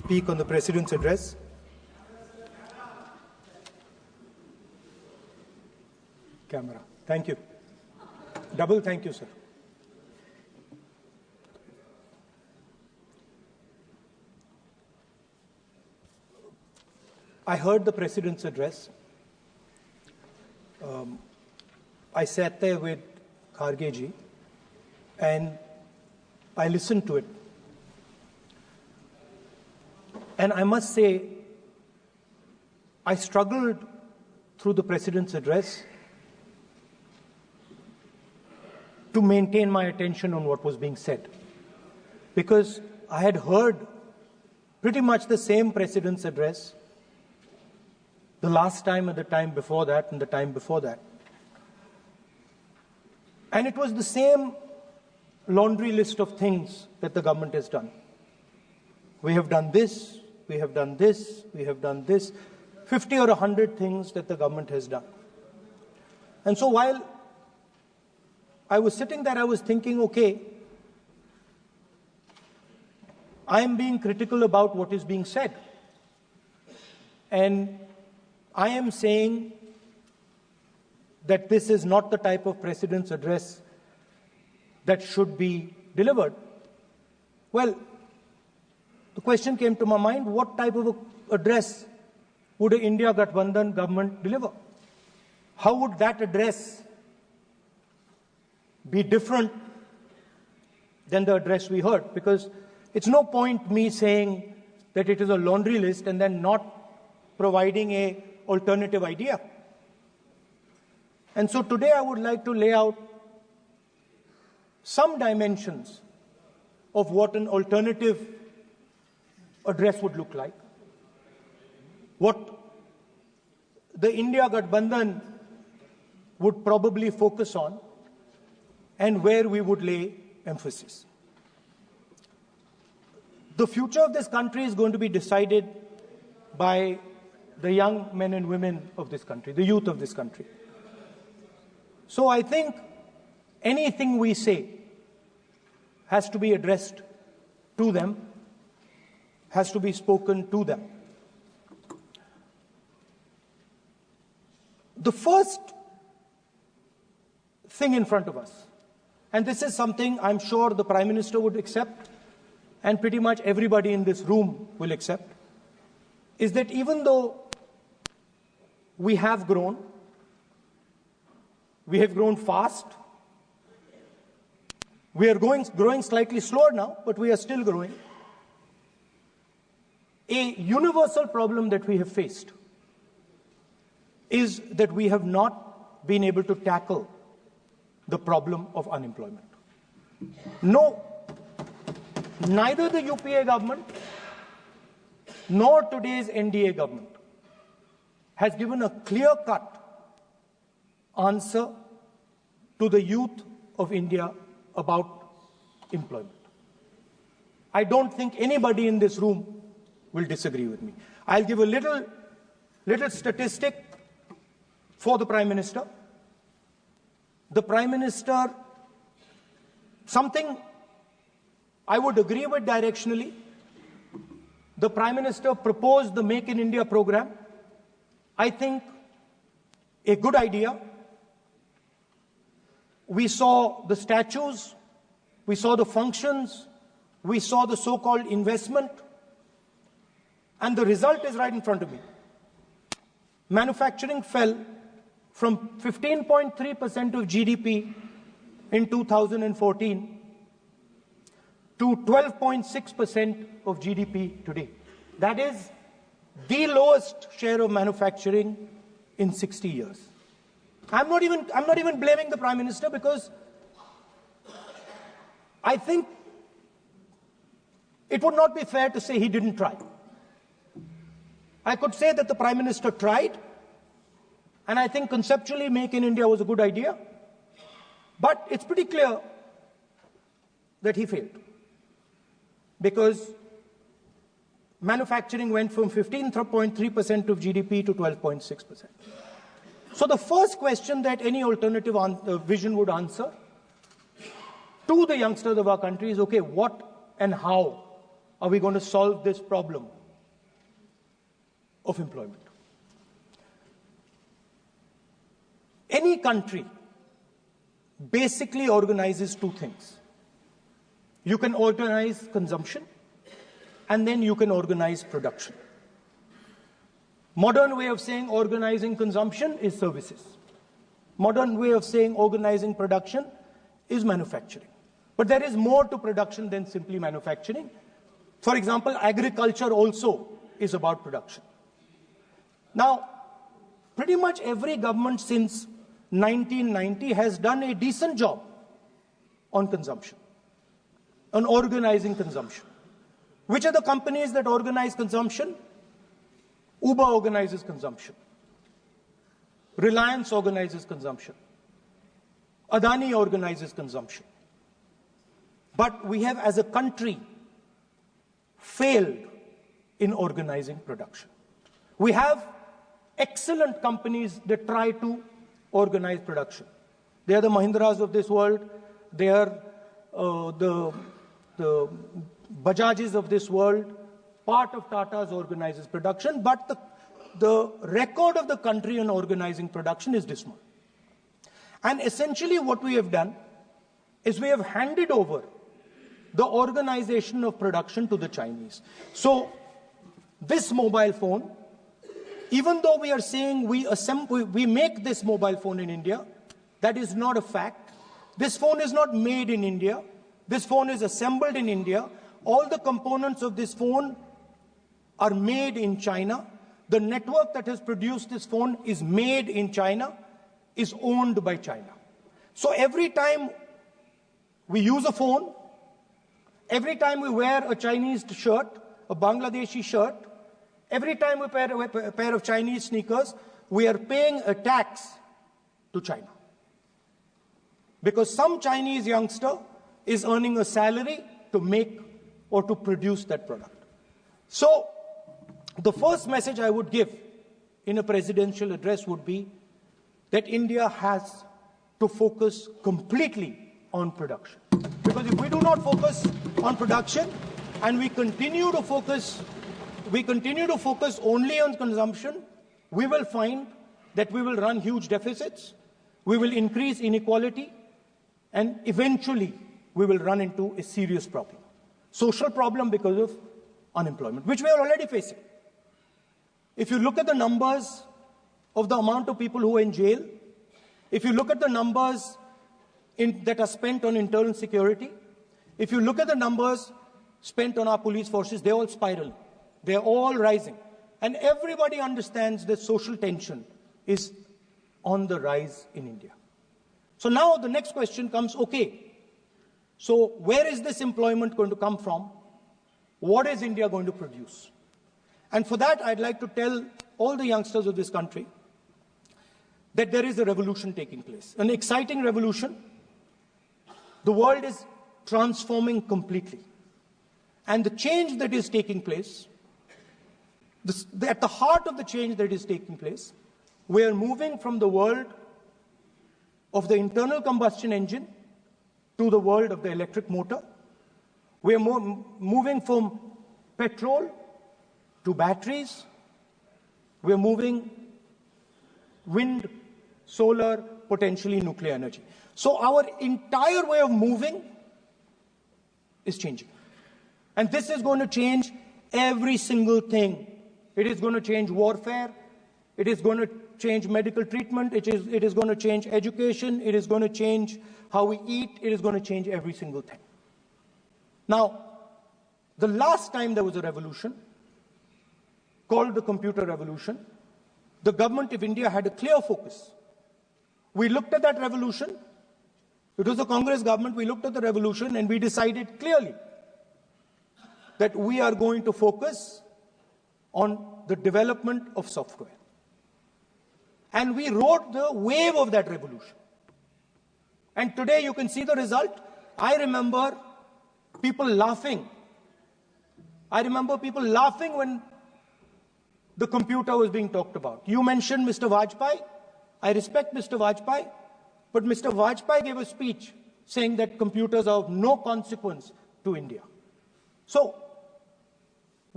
speak on the President's address. Camera. Thank you. Double thank you, sir. I heard the President's address. I sat there with Kharge ji and I listened to it. And I must say, I struggled through the President's address to maintain my attention on what was being said. Because I had heard pretty much the same President's address the last time and the time before that and the time before that. And it was the same laundry list of things that the government has done. We have done this, we have done this, we have done this, 50 or 100 things that the government has done. And so while I was sitting there, I was thinking, okay, I am being critical about what is being said. And I am saying that this is not the type of President's address that should be delivered. Well, the question came to my mind, what type of address would an India Gathbandhan government deliver? How would that address be different than the address we heard? Because it's no point me saying that it is a laundry list and then not providing an alternative idea. And so today I would like to lay out some dimensions of what an alternative address would look like, what the India Gathbandhan would probably focus on, and where we would lay emphasis. The future of this country is going to be decided by the young men and women of this country, the youth of this country. So I think anything we say has to be addressed to them, has to be spoken to them. The first thing in front of us, and this is something I'm sure the Prime Minister would accept, and pretty much everybody in this room will accept, is that even though we have grown fast, we are growing slightly slower now, but we are still growing. A universal problem that we have faced is that we have not been able to tackle the problem of unemployment. No, neither the UPA government nor today's NDA government has given a clear-cut answer to the youth of India about employment. I don't think anybody in this room will disagree with me. I'll give a little statistic for the Prime Minister. The Prime Minister, something I would agree with directionally. The Prime Minister proposed the Make in India program. I think a good idea. We saw the statues, we saw the functions, we saw the so-called investment, and the result is right in front of me. Manufacturing fell from 15.3% of GDP in 2014 to 12.6% of GDP today. That is the lowest share of manufacturing in 60 years. I'm not even blaming the Prime Minister, because I think it would not be fair to say he didn't try. I could say that the Prime Minister tried, and I think conceptually Make in India was a good idea, but it's pretty clear that he failed, because manufacturing went from 15.3% of GDP to 12.6%. So the first question that any alternative vision would answer to the youngsters of our country is, okay, what and how are we going to solve this problem of employment. Any country basically organizes two things. You can organize consumption, and then you can organize production. Modern way of saying organizing consumption is services. Modern way of saying organizing production is manufacturing. But there is more to production than simply manufacturing. For example, agriculture also is about production. Now, pretty much every government since 1990 has done a decent job on consumption, on organizing consumption. Which are the companies that organize consumption? Uber organizes consumption. Reliance organizes consumption. Adani organizes consumption. But we have, as a country, failed in organizing production. We have excellent companies that try to organize production. They are the Mahindras of this world. They are the Bajajs of this world. Part of Tata's organizes production, but the record of the country on organizing production is dismal. And essentially what we have done is we have handed over the organization of production to the Chinese. So this mobile phone, even though we are saying we make this mobile phone in India, that is not a fact. This phone is not made in India. This phone is assembled in India. All the components of this phone are made in China. The network that has produced this phone is made in China, is owned by China. So every time we use a phone, every time we wear a Chinese shirt, a Bangladeshi shirt, every time we wear a pair of Chinese sneakers, we are paying a tax to China. Because some Chinese youngster is earning a salary to make or to produce that product. So the first message I would give in a presidential address would be that India has to focus completely on production. Because if we do not focus on production and we continue to focus only on consumption, we will find that we will run huge deficits, we will increase inequality, and eventually we will run into a serious problem. Social problem because of unemployment, which we are already facing. If you look at the numbers of the amount of people who are in jail, if you look at the numbers that are spent on internal security, if you look at the numbers spent on our police forces, they're all spiraling. They're all rising. And everybody understands that social tension is on the rise in India. So now the next question comes, okay, so where is this employment going to come from? What is India going to produce? And for that, I'd like to tell all the youngsters of this country that there is a revolution taking place, an exciting revolution. The world is transforming completely. And the change that is taking place, at the heart of the change that is taking place, we are moving from the world of the internal combustion engine to the world of the electric motor. We are moving from petrol to batteries. We are moving wind, solar, potentially nuclear energy. So our entire way of moving is changing. And this is going to change every single thing. It is going to change warfare. It is going to change medical treatment. It is going to change education. It is going to change how we eat. It is going to change every single thing. Now, the last time there was a revolution, called the computer revolution, the government of India had a clear focus. We looked at that revolution. It was the Congress government. We looked at the revolution and we decided clearly that we are going to focus on the development of software. And we rode the wave of that revolution. And today you can see the result. I remember people laughing. I remember people laughing when the computer was being talked about. You mentioned Mr. Vajpayee. I respect Mr. Vajpayee, but Mr. Vajpayee gave a speech saying that computers are of no consequence to India. So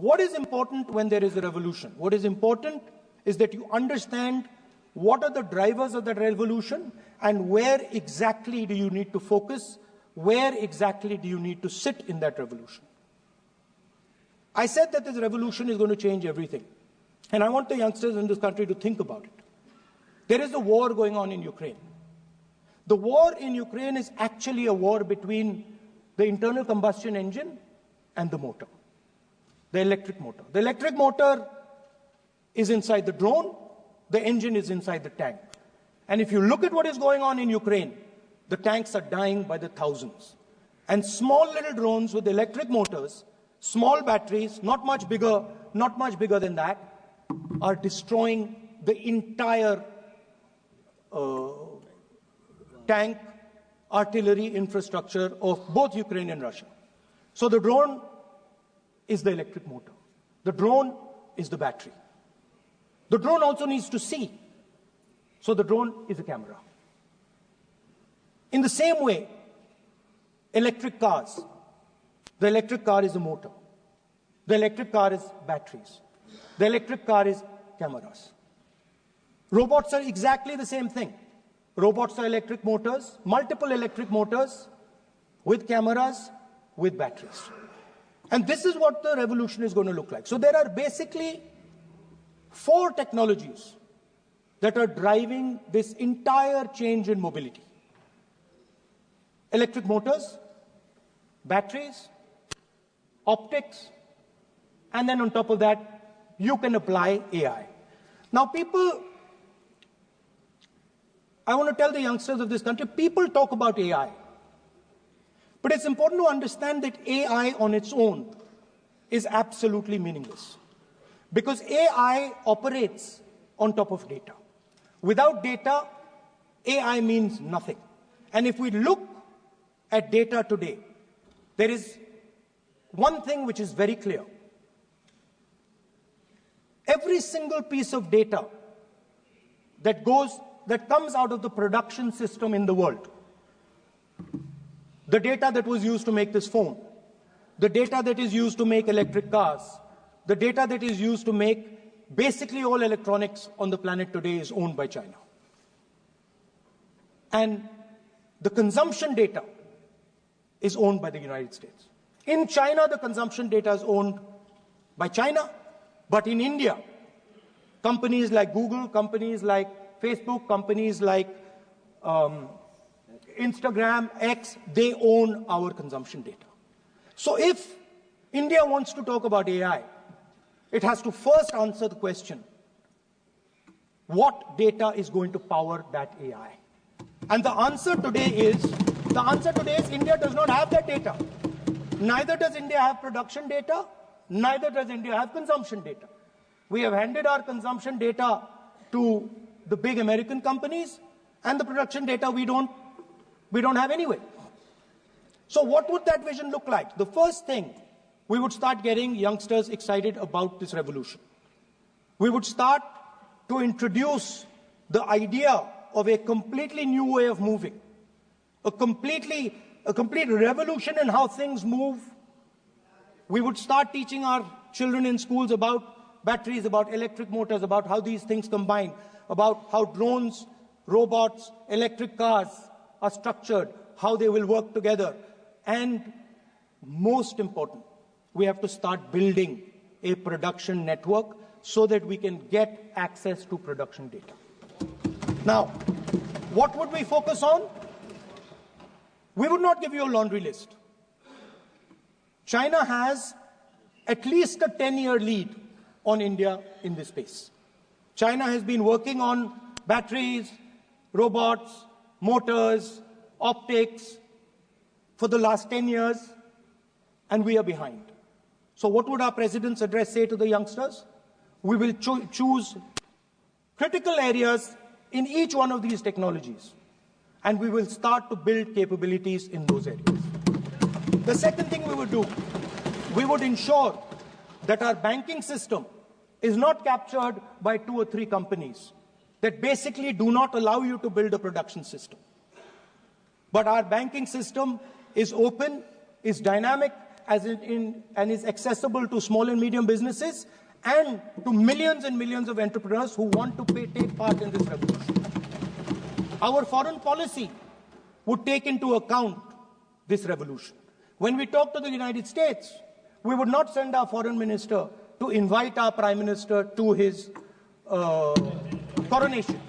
what is important when there is a revolution? What is important is that you understand what are the drivers of that revolution and where exactly do you need to focus, where exactly do you need to sit in that revolution. I said that this revolution is going to change everything. And I want the youngsters in this country to think about it. There is a war going on in Ukraine. The war in Ukraine is actually a war between the internal combustion engine and the motor, the electric motor. The electric motor is inside the drone, the engine is inside the tank. And if you look at what is going on in Ukraine, the tanks are dying by the thousands. And small little drones with electric motors, small batteries, not much bigger than that, are destroying the entire tank artillery infrastructure of both Ukraine and Russia. So the drone is the electric motor. The drone is the battery. The drone also needs to see. So the drone is a camera. In the same way, electric cars, the electric car is a motor. The electric car is batteries. The electric car is cameras. Robots are exactly the same thing. Robots are electric motors, multiple electric motors with cameras, with batteries. And this is what the revolution is going to look like. So there are basically 4 technologies that are driving this entire change in mobility. Electric motors, batteries, optics, and then on top of that, you can apply AI. Now I want to tell the youngsters of this country, people talk about AI. But it's important to understand that AI on its own is absolutely meaningless. Because AI operates on top of data. Without data, AI means nothing. And if we look at data today, there is one thing which is very clear. Every single piece of data that comes out of the production system in the world, the data that was used to make this phone, the data that is used to make electric cars, the data that is used to make basically all electronics on the planet today is owned by China. And the consumption data is owned by the United States. In China, the consumption data is owned by China, but in India, companies like Google, companies like Facebook, companies like Instagram, X, they own our consumption data. So if India wants to talk about AI, it has to first answer the question, what data is going to power that AI? And the answer today is India does not have that data. Neither does India have production data, neither does India have consumption data. We have handed our consumption data to the big American companies, and the production data we don't have anyway. So what would that vision look like? The first thing, we would start getting youngsters excited about this revolution. We would start to introduce the idea of a completely new way of moving, a complete revolution in how things move. We would start teaching our children in schools about batteries, about electric motors, about how these things combine, about how drones, robots, electric cars are structured, how they will work together. And most important, we have to start building a production network so that we can get access to production data. Now, what would we focus on? We would not give you a laundry list. China has at least a 10-year lead on India in this space. China has been working on batteries, robots, motors, optics for the last 10 years, and we are behind. So what would our president's address say to the youngsters? We will choose critical areas in each one of these technologies, and we will start to build capabilities in those areas. The second thing we would do, we would ensure that our banking system is not captured by 2 or 3 companies that basically do not allow you to build a production system. But our banking system is open, is dynamic, and is accessible to small and medium businesses and to millions and millions of entrepreneurs who want to take part in this revolution. Our foreign policy would take into account this revolution. When we talk to the United States, we would not send our foreign minister to invite our prime minister to his coronation.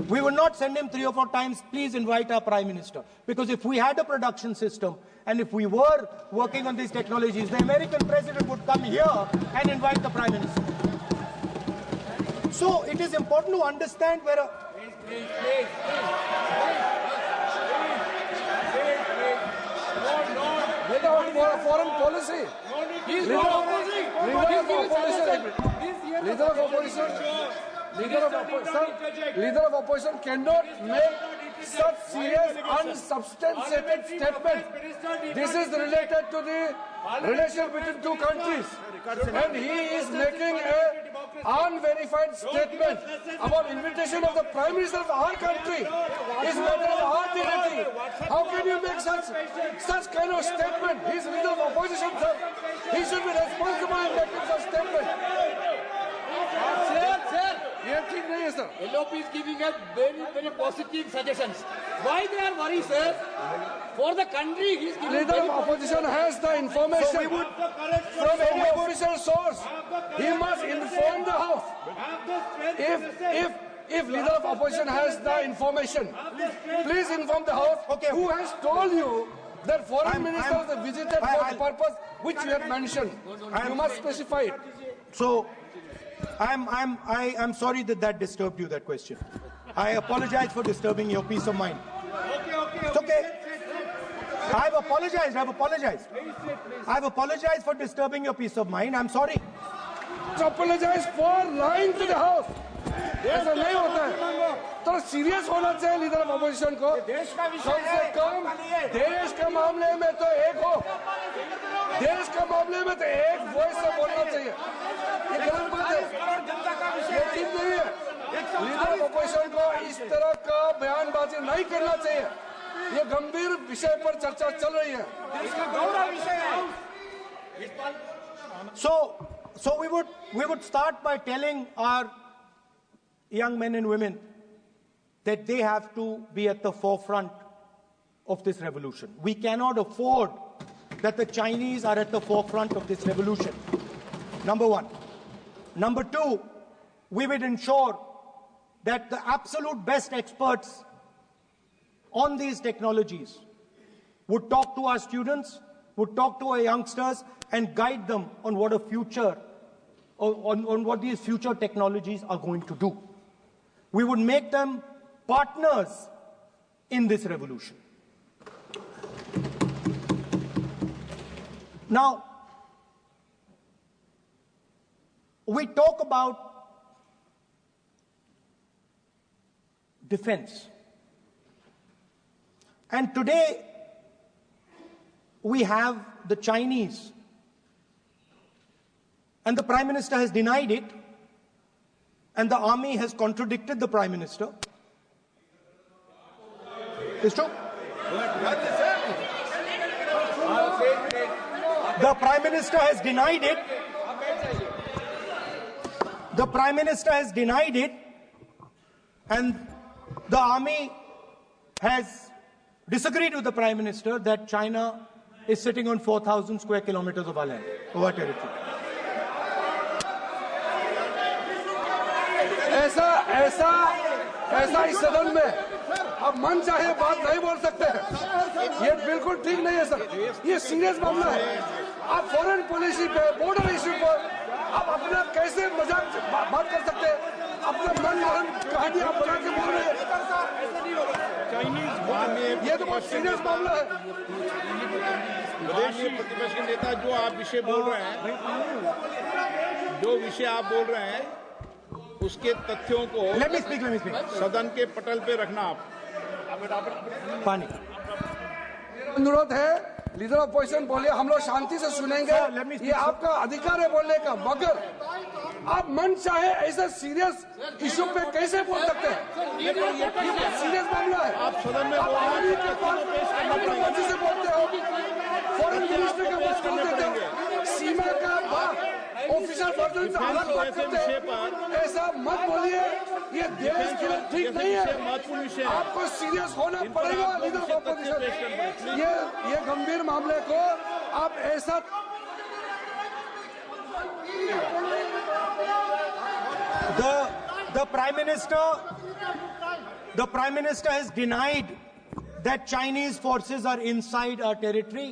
We would not send him 3 or 4 times, please invite our prime minister. Because if we had a production system and if we were working on these technologies, the American president would come here and invite the prime minister. So it is important to understand where a... Foreign policy. Leader of opposition cannot make such serious unsubstantiated statement. This is related to the relation between 2 countries, and he is making an unverified statement about invitation of the Prime Minister of our country. Is matter of our dignity. How can you make such kind of statement? He is leader of opposition, sir. He should be responsible in making such statement. Sir. LOP is giving us very positive suggestions. Why they are worried, sir? For the country, he is giving. Leader of opposition has the information from any official source. He must inform the House. If leader of opposition has the information, please inform the House. Okay. Who has told you that foreign ministers visited for the purpose which you have mentioned? You must specify it. So. I'm sorry that disturbed you, that question. I apologize for disturbing your peace of mind. It's okay. I've apologized. I've apologized for disturbing your peace of mind. I'm sorry. Apologize for lying to the House. ऐसा नहीं होता है. तो serious होना चाहिए leader of opposition को. कम से कम देश के मामले में तो एक हो. देश के मामले में तो एक वॉइस से बोलना चाहिए. ये गलत बात है. ये ठीक नहीं है. लीडर ऑफ ऑपोजिशन को इस तरह का बयानबाजी नहीं करना चाहिए. ये गंभीर विषय पर चर्चा चल रही है. So we would start by telling our young men and women that they have to be at the forefront of this revolution. We cannot afford that the Chinese are at the forefront of this revolution. Number 1. Number 2, we would ensure that the absolute best experts on these technologies would talk to our students, would talk to our youngsters, and guide them on what a future, on what these future technologies are going to do. We would make them partners in this revolution. Now, we talk about defense. And today, we have the Chinese. And the Prime Minister has denied it. And the army has contradicted the Prime Minister. It's true. The Prime Minister has denied it. The Prime Minister has denied it. And the army has disagreed with the Prime Minister that China is sitting on 4,000 square kilometers of our land, of our territory. ऐसा इस सदन में अब मन चाहे बात नहीं बोल सकते हैं. ये बिल्कुल ठीक नहीं है सर. ये सीरियस मामला है. आप फॉरेन पॉलिसी पे, बॉर्डर इश्यू पर आप अपना कैसे मजाक बात कर सकते हैं? अपना मन कहानी आप बना के बोल रहे हैं. ये तो बहुत सीरियस मामला है. प्रदेश प्रतिपक्ष के नेता जो आप विषय बोल रहे हैं, जो विषय आप बोल रहे हैं, उसके तथ्यों को let me speak. सदन के पटल पे रखना. आप पानी अनुरोध है, लीडर ऑफ अपोजिशन बोलिए, हम लोग शांति से सुनेंगे. ये आपका अधिकार है बोलने का, मगर आप मन चाहे ऐसा सीरियस इशू पे कैसे बोल सकते हैं? ये सीरियस मामला है। आप सदन में बोल रहे हैं, डिप्लोमेसी से बोलते हो, फॉरेन मिनिस्टर का बात बोल देते हो, सीमा का बात ऑफिशियल वर्जन से अलग बात करते हैं। ऐसा मत बोलिए, ये देश के लिए ठीक नहीं है। महत्वपूर्ण विषय है। आपको सीरियस होना पड़ेगा लीडर ऑफ ऑपोजिशन। ये गंभीर मामले को आप ऐसा The Prime Minister has denied that Chinese forces are inside our territory.